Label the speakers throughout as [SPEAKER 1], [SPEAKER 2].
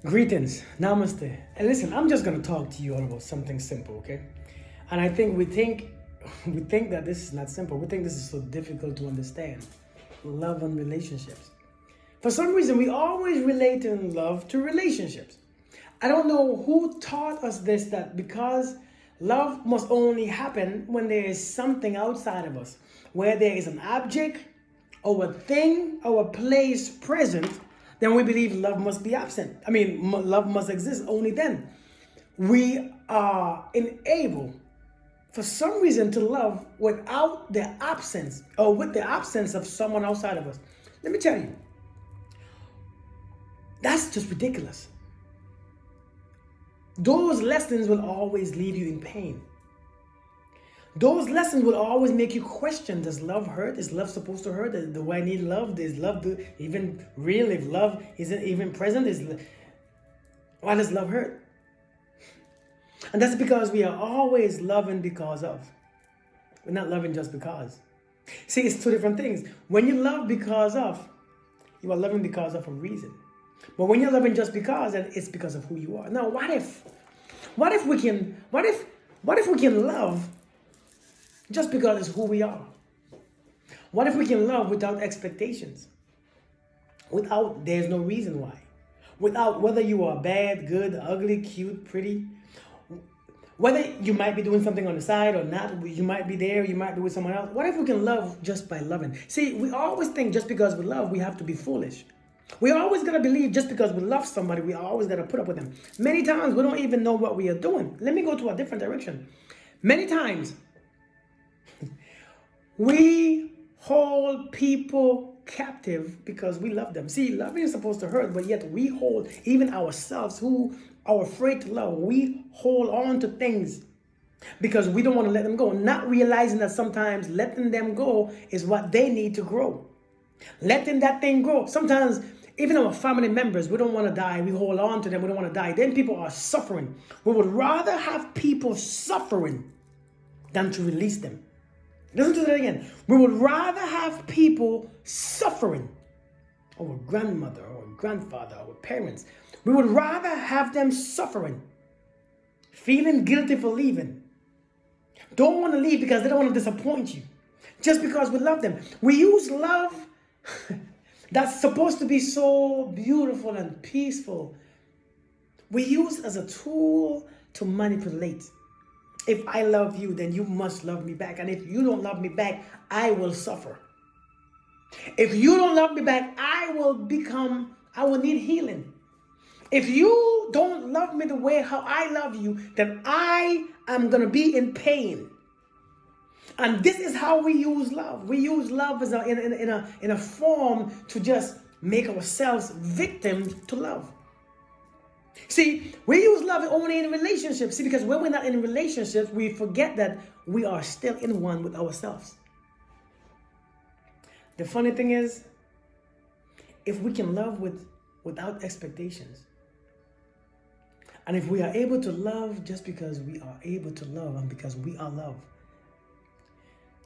[SPEAKER 1] Greetings, namaste. And listen, I'm just gonna talk to you all about something simple, okay? And I think we think that this is not simple. We think this is so difficult to understand. Love and relationships. For some reason, we always relate in love to relationships. I don't know who taught us this, that because love must only happen when there is something outside of us, where there is an object or a thing or a place present, then we believe love must be absent. Love must exist only then. We are unable, for some reason, to love without the absence or with the absence of someone outside of us. Let me tell you, that's just ridiculous. Those lessons will always leave you in pain. Those lessons will always make you question, does love hurt? Is love supposed to hurt? Do I need love? Is love even real? If love isn't even present, why does love hurt? And that's because we are always loving because of. We're not loving just because. See, it's two different things. When you love because of, you are loving because of a reason. But when you're loving just because, then it's because of who you are. Now, what if we can love just because it's who we are? What if we can love without expectations? There's no reason why. Without whether you are bad, good, ugly, cute, pretty, whether you might be doing something on the side or not, you might be there, you might be with someone else. What if we can love just by loving? See, we always think just because we love, we have to be foolish. We're always going to believe just because we love somebody, we always got to put up with them. Many times we don't even know what we are doing. Let me go to a different direction. Many times we hold people captive because we love them. See, loving is supposed to hurt, but yet we hold even ourselves who are afraid to love. We hold on to things because we don't want to let them go, not realizing that sometimes letting them go is what they need to grow. Letting that thing grow. Sometimes even our family members, we don't want to die. We hold on to them. We don't want to die. Then people are suffering. We would rather have people suffering than to release them. Listen to that again. We would rather have people suffering. Our grandmother, our grandfather, our parents. We would rather have them suffering, feeling guilty for leaving. Don't want to leave because they don't want to disappoint you. Just because we love them. We use love that's supposed to be so beautiful and peaceful. We use as a tool to manipulate. If I love you, then you must love me back. And if you don't love me back, I will suffer. If you don't love me back, I will need healing. If you don't love me the way how I love you, then I am going to be in pain. And this is how we use love. We use love as in a form to just make ourselves victims to love. See, we use love only in relationships. See, because when we're not in relationships, we forget that we are still in one with ourselves. The funny thing is, if we can love without expectations, and if we are able to love just because we are able to love and because we are love,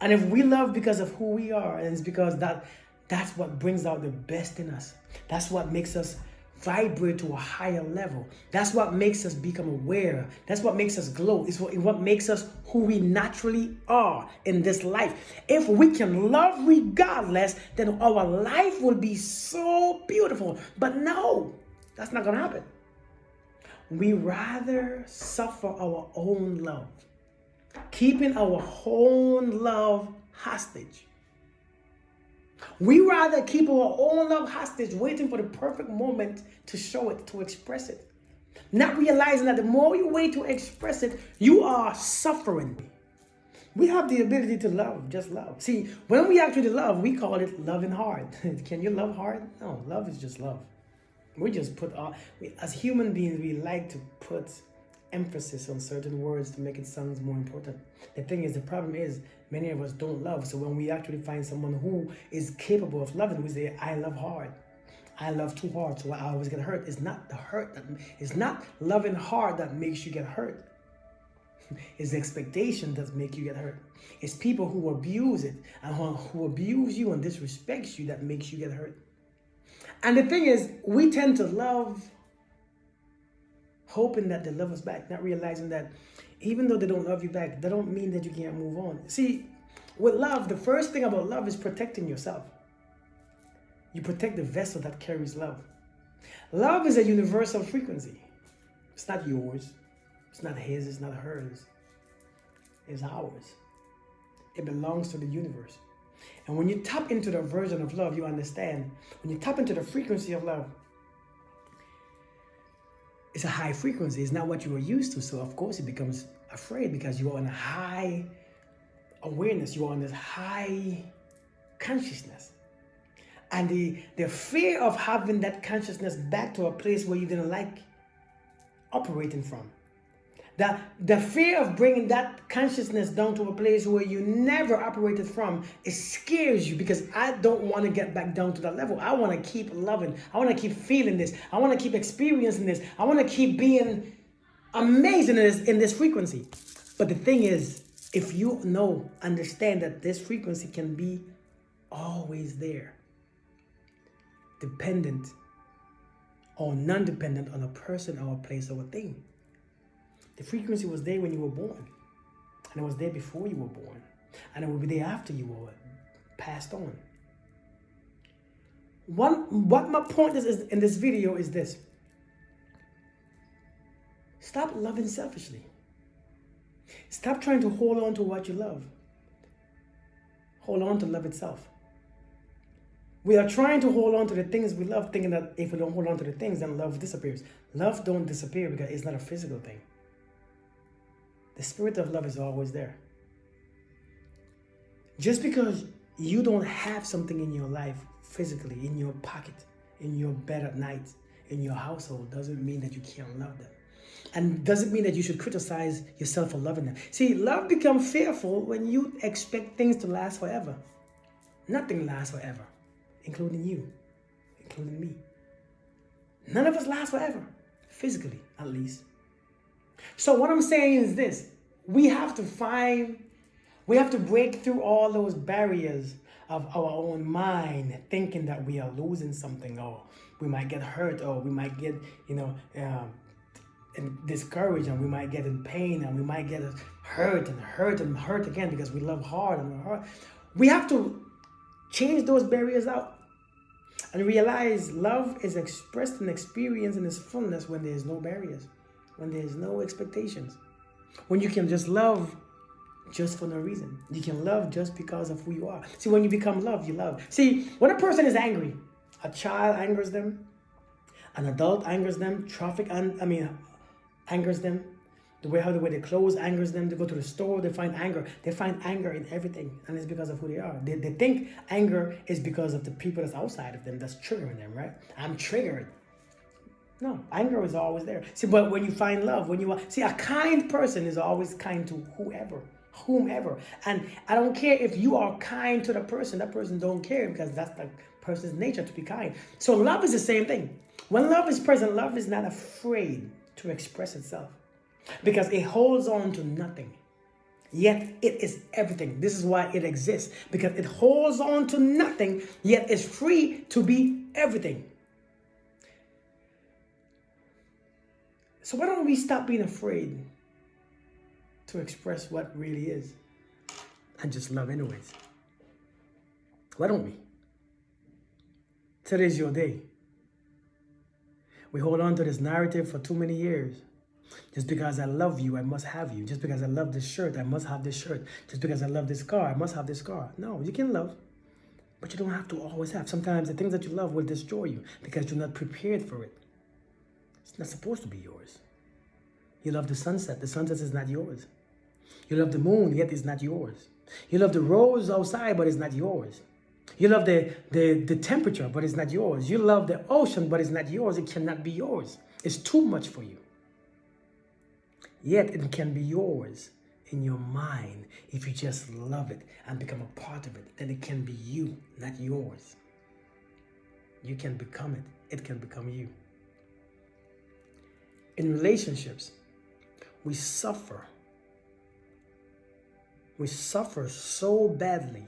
[SPEAKER 1] and if we love because of who we are, and it's because that's what brings out the best in us. That's what makes us vibrate to a higher level. That's what makes us become aware. That's what makes us glow. It's what makes us who we naturally are in this life. If we can love regardless, then our life will be so beautiful. But no, that's not going to happen. We rather suffer our own love, keeping our own love hostage. We rather keep our own love hostage, waiting for the perfect moment to show it, to express it. Not realizing that the more you wait to express it, you are suffering. We have the ability to love, just love. See, when we actually love, we call it loving hard. Can you love hard? No, love is just love. We just as human beings, we like to put emphasis on certain words to make it sound more important. The thing is, the problem is, many of us don't love. So when we actually find someone who is capable of loving, we say, I love hard. I love too hard, so I always get hurt. It's not the hurt it's not loving hard that makes you get hurt. It's the expectation that make you get hurt. It's people who abuse it and who abuse you and disrespects you that makes you get hurt. And the thing is, we tend to love hoping that they love us back, not realizing that even though they don't love you back, that don't mean that you can't move on. See, with love, the first thing about love is protecting yourself. You protect the vessel that carries love. Love is a universal frequency. It's not yours. It's not his. It's not hers. It's ours. It belongs to the universe. And when you tap into the version of love, you understand. When you tap into the frequency of love, it's a high frequency. It's not what you were used to. So of course it becomes afraid because you are on a high awareness. You are on this high consciousness. And the fear of having that consciousness back to a place where you didn't like operating from. The fear of bringing that consciousness down to a place where you never operated from, it scares you because I don't want to get back down to that level. I want to keep loving. I want to keep feeling this. I want to keep experiencing this. I want to keep being amazing in this frequency. But the thing is, if you understand that this frequency can be always there, dependent or non-dependent on a person or a place or a thing. The frequency was there when you were born, and it was there before you were born, and it will be there after you were passed on. What my point is in this video is this. Stop loving selfishly. Stop trying to hold on to what you love. Hold on to love itself. We are trying to hold on to the things we love, thinking that if we don't hold on to the things, then love disappears. Love don't disappear because it's not a physical thing. The spirit of love is always there. Just because you don't have something in your life physically, in your pocket, in your bed at night, in your household, doesn't mean that you can't love them. And doesn't mean that you should criticize yourself for loving them. See, love becomes fearful when you expect things to last forever. Nothing lasts forever, including you, including me. None of us last forever, physically at least. So what I'm saying is this. We have to break through all those barriers of our own mind, thinking that we are losing something, or we might get hurt, or we might get, discouraged, and we might get in pain, and we might get hurt again because we love hard and hard. We have to change those barriers out and realize love is expressed and experienced in its fullness when there is no barriers, when there is no expectations, when you can just love just for no reason. You can love just because of who you are. See, when you become love, you love. See, when a person is angry, a child angers them, an adult angers them, angers them. The way they clothes angers them. They go to the store, they find anger. They find anger in everything, and it's because of who they are. They think anger is because of the people that's outside of them that's triggering them, right? I'm triggered. No, anger is always there. See, but when you find love, a kind person is always kind to whomever. And I don't care if you are kind to the person, that person don't care because that's the person's nature to be kind. So love is the same thing. When love is present, love is not afraid to express itself because it holds on to nothing. Yet it is everything. This is why it exists, because it holds on to nothing, yet is free to be everything. So why don't we stop being afraid to express what really is and just love anyways? Why don't we? Today's your day. We hold on to this narrative for too many years. Just because I love you, I must have you. Just because I love this shirt, I must have this shirt. Just because I love this car, I must have this car. No, you can love, but you don't have to always have. Sometimes the things that you love will destroy you because you're not prepared for it. It's not supposed to be yours. You love the sunset is not yours. You love the moon, yet it's not yours. You love the rose outside, but it's not yours. You love the temperature, but it's not yours. You love the ocean, but it's not yours. It cannot be yours. It's too much for you. Yet it can be yours in your mind if you just love it and become a part of it. Then it can be you, not yours. You can become it. It can become you. In relationships, we suffer. We suffer so badly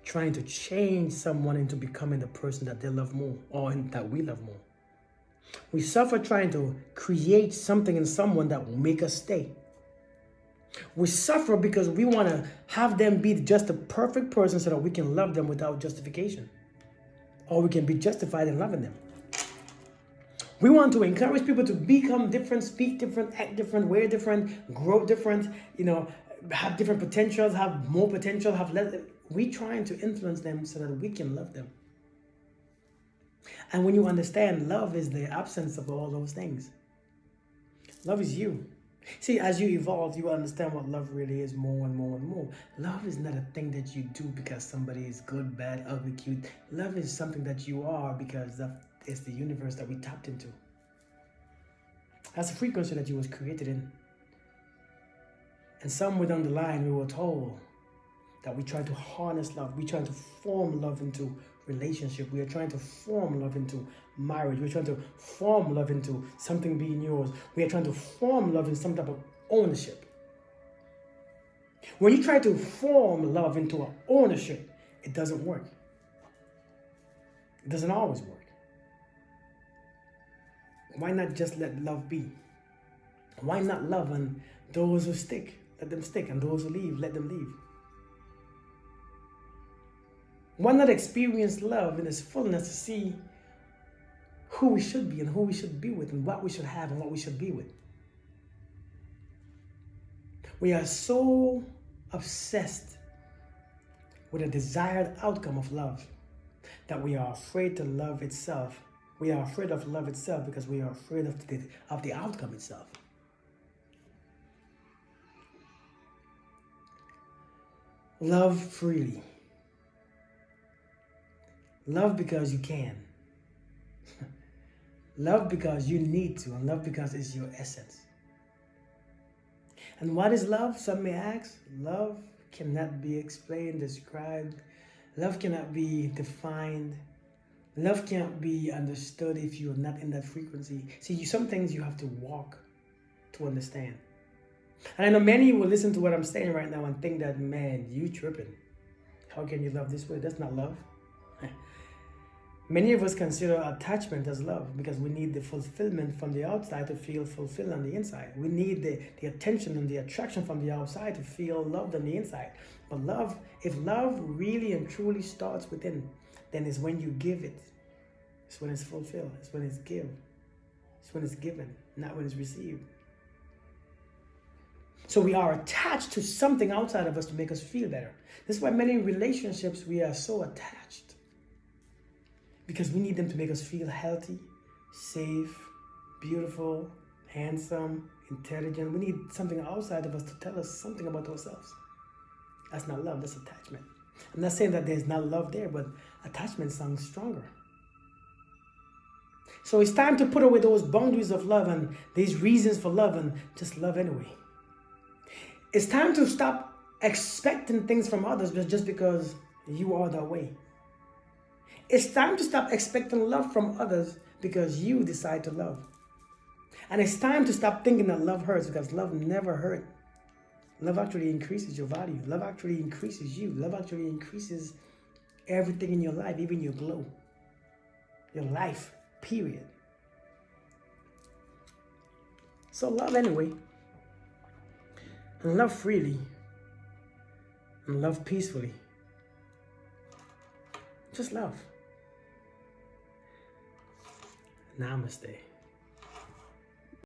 [SPEAKER 1] trying to change someone into becoming the person that they love more or that we love more. We suffer trying to create something in someone that will make us stay. We suffer because we want to have them be just the perfect person so that we can love them without justification. Or we can be justified in loving them. We want to encourage people to become different, speak different, act different, wear different, grow different, have different potentials, have more potential, have less. We're trying to influence them so that we can love them. And when you understand, love is the absence of all those things. Love is you. See, as you evolve, you understand what love really is more and more and more. Love is not a thing that you do because somebody is good, bad, ugly, cute. Love is something that you are because that is the universe that we tapped into. That's the frequency that you was created in. And somewhere down the line, we were told that we try to harness love. We try to form love into relationship. We are trying to form love into marriage. We're trying to form love into something being yours. We are trying to form love in some type of ownership. When you try to form love into an ownership, it doesn't work. It doesn't always work. Why not just let love be? Why not love? And those who stick, let them stick. And those who leave, let them leave. Why not experience love in its fullness to see who we should be and who we should be with and what we should have and what we should be with? We are so obsessed with a desired outcome of love that we are afraid to love itself. We are afraid of love itself because we are afraid of the outcome itself. Love freely. Love because you can. Love because you need to, and love because it's your essence. And what is love? Some may ask. Love cannot be explained, described. Love cannot be defined. Love can't be understood if you're not in that frequency. See, some things you have to walk to understand. And I know many will listen to what I'm saying right now and think that, man, you tripping. How can you love this way? That's not love. Many of us consider attachment as love because we need the fulfillment from the outside to feel fulfilled on the inside. We need the attention and the attraction from the outside to feel loved on the inside. But love, if love really and truly starts within, then it's when you give it. It's when it's fulfilled. It's when it's given. It's when it's given, not when it's received. So we are attached to something outside of us to make us feel better. This is why many relationships we are so attached. Because we need them to make us feel healthy, safe, beautiful, handsome, intelligent. We need something outside of us to tell us something about ourselves. That's not love, that's attachment. I'm not saying that there's not love there, but attachment sounds stronger. So it's time to put away those boundaries of love and these reasons for love and just love anyway. It's time to stop expecting things from others just because you are that way. It's time to stop expecting love from others because you decide to love. And it's time to stop thinking that love hurts because love never hurt. Love actually increases your value. Love actually increases you. Love actually increases everything in your life, even your glow. Your life, period. So love anyway. And love freely. And love peacefully. Just love. Namaste.